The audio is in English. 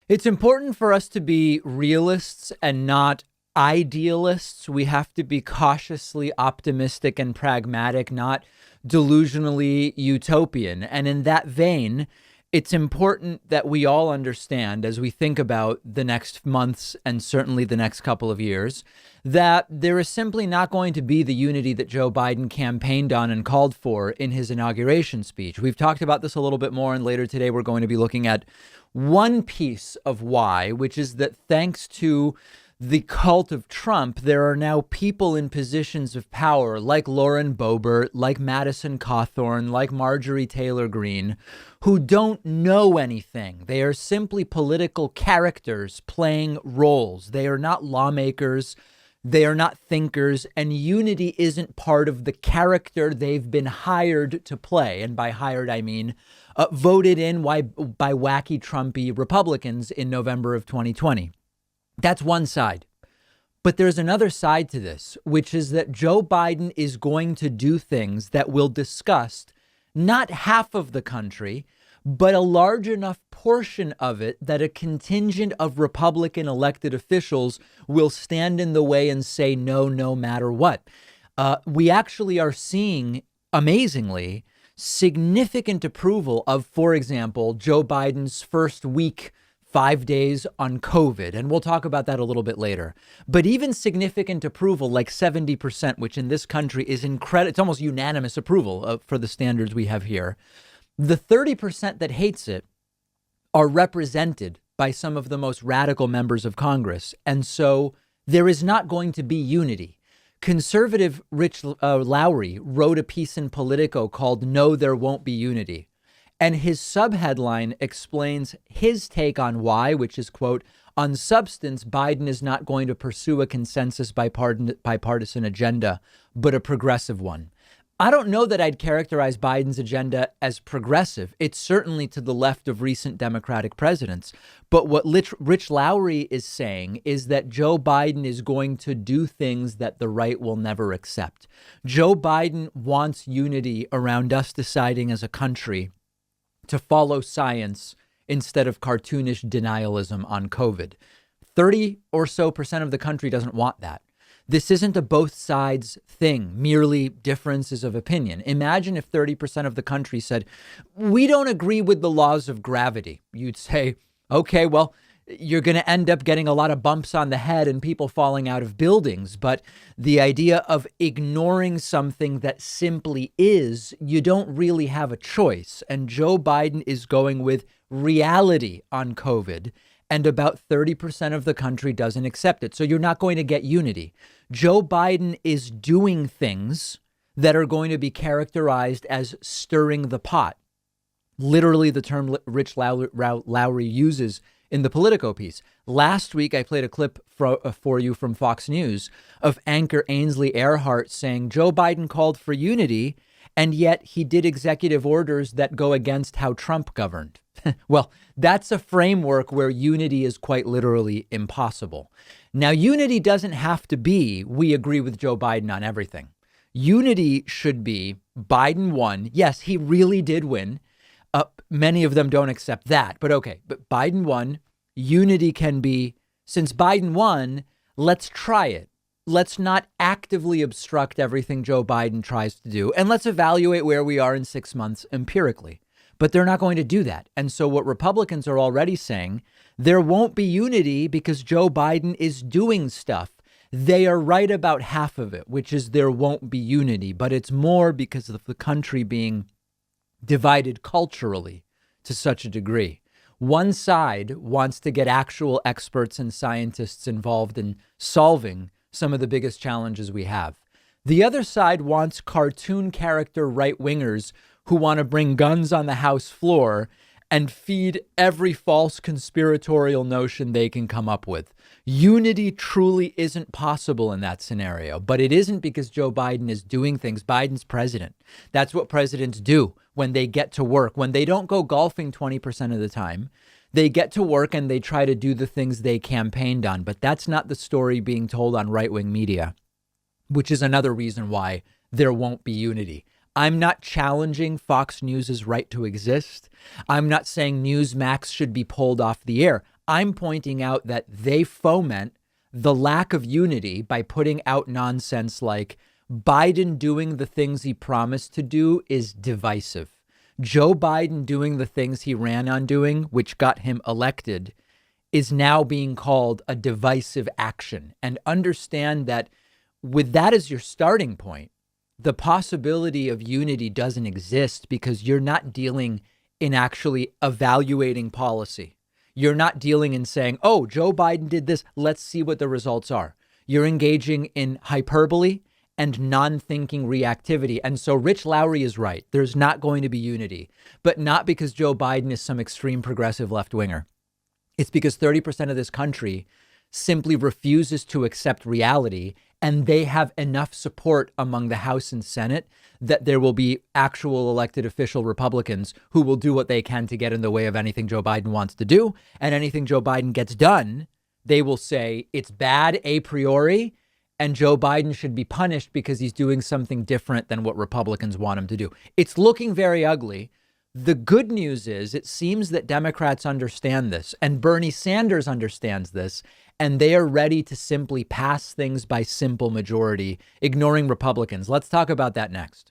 It's important for us to be realists and not idealists. We have to be cautiously optimistic and pragmatic, not delusionally utopian. And in that vein, it's important that we all understand as we think about the next months and certainly the next couple of years, that there is simply not going to be the unity that Joe Biden campaigned on and called for in his inauguration speech. We've talked about this a little bit more, and later today we're going to be looking at one piece of why, which is that thanks to the cult of Trump, there are now people in positions of power like Lauren Boebert, like Madison Cawthorn, like Marjorie Taylor Greene, who don't know anything. They are simply political characters playing roles. They are not lawmakers. They are not thinkers, and unity isn't part of the character they've been hired to play. And by hired, I mean voted in by wacky Trumpy Republicans in November of 2020. That's one side. But there's another side to this, which is that Joe Biden is going to do things that will disgust not half of the country, but a large enough portion of it that a contingent of Republican elected officials will stand in the way and say no, no matter what. We actually are seeing, amazingly, significant approval of, for example, Joe Biden's first week, 5 days on COVID. And we'll talk about that a little bit later. But even significant approval, like 70%, which in this country is incredible. It's almost unanimous approval for the standards we have here. The 30% that hates it are represented by some of the most radical members of Congress. And so there is not going to be unity. Conservative Rich Lowry wrote a piece in Politico called "No, There Won't Be Unity." And his subheadline explains his take on why, which is, quote, "On substance, Biden is not going to pursue a consensus bipartisan agenda, but a progressive one." I don't know that I'd characterize Biden's agenda as progressive. It's certainly to the left of recent Democratic presidents. But what Rich Lowry is saying is that Joe Biden is going to do things that the right will never accept. Joe Biden wants unity around us deciding as a country to follow science instead of cartoonish denialism on COVID. 30 or so percent of the country doesn't want that. This isn't a both sides thing, merely differences of opinion. Imagine if 30% of the country said, we don't agree with the laws of gravity. You'd say, okay, well, you're going to end up getting a lot of bumps on the head and people falling out of buildings. But the idea of ignoring something that simply is, you don't really have a choice. And Joe Biden is going with reality on COVID. And about 30% of the country doesn't accept it. So you're not going to get unity. Joe Biden is doing things that are going to be characterized as stirring the pot. Literally the term Rich Lowry uses in the Politico piece. Last week, I played a clip for you from Fox News of anchor Ainsley Earhart saying Joe Biden called for unity, and yet he did executive orders that go against how Trump governed. Well, that's a framework where unity is quite literally impossible. Now, unity doesn't have to be we agree with Joe Biden on everything. Unity should be Biden won. Yes, he really did win. Many of them don't accept that. But OK, but Biden won. Unity can be, since Biden won, let's try it. Let's not actively obstruct everything Joe Biden tries to do. And let's evaluate where we are in 6 months empirically. But they're not going to do that. And so what Republicans are already saying, there won't be unity because Joe Biden is doing stuff. They are right about half of it, which is there won't be unity. But it's more because of the country being divided culturally to such a degree. One side wants to get actual experts and scientists involved in solving some of the biggest challenges we have. The other side wants cartoon character right-wingers who want to bring guns on the House floor and feed every false conspiratorial notion they can come up with. Unity truly isn't possible in that scenario, but it isn't because Joe Biden is doing things. Biden's president. That's what presidents do when they get to work. When they don't go golfing 20% of the time, they get to work and they try to do the things they campaigned on. But that's not the story being told on right-wing media, which is another reason why there won't be unity. I'm not challenging Fox News's right to exist. I'm not saying Newsmax should be pulled off the air. I'm pointing out that they foment the lack of unity by putting out nonsense like Biden doing the things he promised to do is divisive. Joe Biden doing the things he ran on doing, which got him elected, is now being called a divisive action. And understand that with that as your starting point, the possibility of unity doesn't exist because you're not dealing in actually evaluating policy. You're not dealing in saying, oh, Joe Biden did this. Let's see what the results are. You're engaging in hyperbole and non-thinking reactivity. And so Rich Lowry is right. There's not going to be unity, but not because Joe Biden is some extreme progressive left winger. It's because 30% of this country simply refuses to accept reality. And they have enough support among the House and Senate that there will be actual elected official Republicans who will do what they can to get in the way of anything Joe Biden wants to do. And anything Joe Biden gets done, they will say it's bad a priori. And Joe Biden should be punished because he's doing something different than what Republicans want him to do. It's looking very ugly. The good news is it seems that Democrats understand this and Bernie Sanders understands this, and they are ready to simply pass things by simple majority, ignoring Republicans. Let's talk about that next.